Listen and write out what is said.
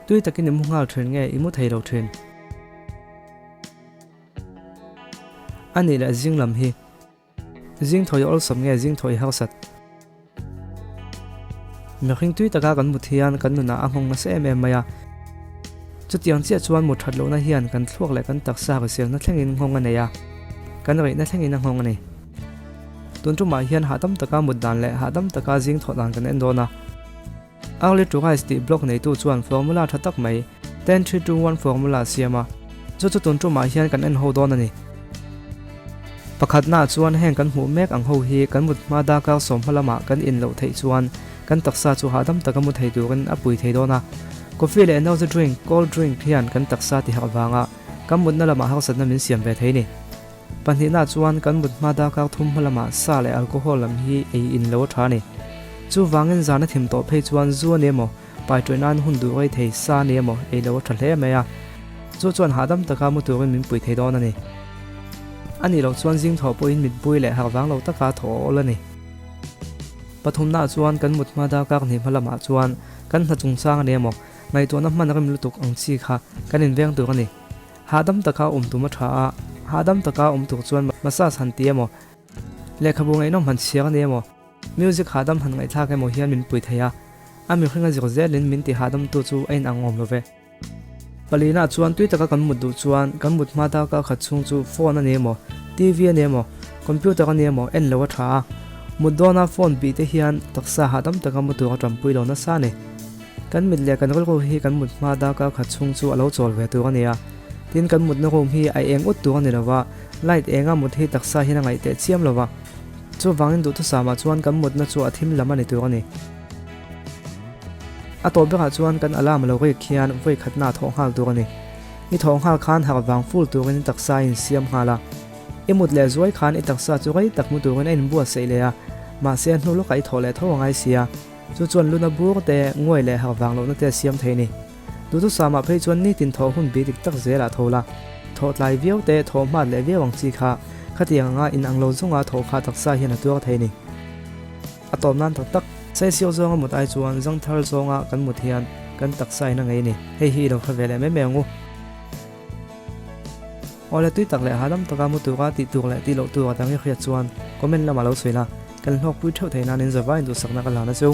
tui takin imu ngal thrin nge imu thei lo thrin ani la jing lam hi jing thoi ol som nge jing thoi hau sat mi khing tui taka kan mu thian kan nu na angong na se em maya chutiang chia chuan mu that lo na hian kan thluak le kan taksa ka sel na thlengin ngong aneya kan ri na thlengin a ngong ani tuntu ma hian hatam taka mudan le hatam taka jing thodan kan endona angli tu guys ti block nei tu chuan formula thatak mai 10321 formula siama chu tuntu ma hian kan en ho don ani pakhat na chuan heng kan mu mek ang ho hi kan mut ma da ka som phalama kan in lo thei chuan kan taksa chu hatam taka mu thei tu kan apui thei dona coffee le no drink cold drink hian kan taksa ti hawanga kan mut na lama hau sat na min siam ve thei ni panhi na chuan kan mut ma da ka thum phalama sa le alcohol lam hi ei in lo tha ni chu wangin zana thim to phei chuan zu nemo pai toinan hun du oi thei sa nemo ei lo tha hle me ya chu chuan hadam taka mu tu min pui thei don ani ani lo chuan jing tho po in mit bui le hawang lo taka tho la ni pathum na chuan kan mut ma da ka ni phalama chuan kan na chung sang nemo ngai to na man ram lutuk ang chi kha kan in veng tu ani hadam taka tu ma tha hadam taka tu chuan masa san ti emo lekhabu ngai no man siang nemo music hadam han ngai thak emo hian min pui theya ami khinga jir zelin min ti hadam tu chu ain angom love palina chuan tui taka kan mut du chuan kan mut ma da ka khachung chu phone anemo tv anemo computer anemo en lo tha mudona phone bi te hian taksa hadam taka mutu ka trampui lo na sa ne kan mit le kan rol hi kan mut ma da ka khachung chu alo chol ve tu ania tin kan mut na rom hi ai eng ut tu ani lawa light enga mut hi taksa hi na ngai te chiam lawa chu wangin du tu sama chuan kan mut na chu athim lama ni tu ani ato beka chuan kan alam lo ri khian voi khatna thong hal tu ani ni thong hal khan har wang ful tu rin taksa in siam hala imut le zoi khan i taksa chu gai tak mu tu rin in bua sei le ya ma se nu lo kai thole tho ngai sia chu chuan luna bur te ngoi le har wang lo na te siam theini du tu sama phei chuan ni tin tho hun bi dik tak zela thola tho tlai viau te tho ma le viawang chi kha khatianga in anglo zunga tho kha taksa hian atuak theini atom nan tak sai siêu zonga mut ai chuan jang thar zonga kan mut hian kan taksa ina ngai ni hei hi lo khavele me mengu ole tui tak le hadam taka mu tu ga ti tu le ti lo tu ga tang hi khia chuan comment lama lo suina kan hok pui thau theina nin zawa in du sakna ka la na chu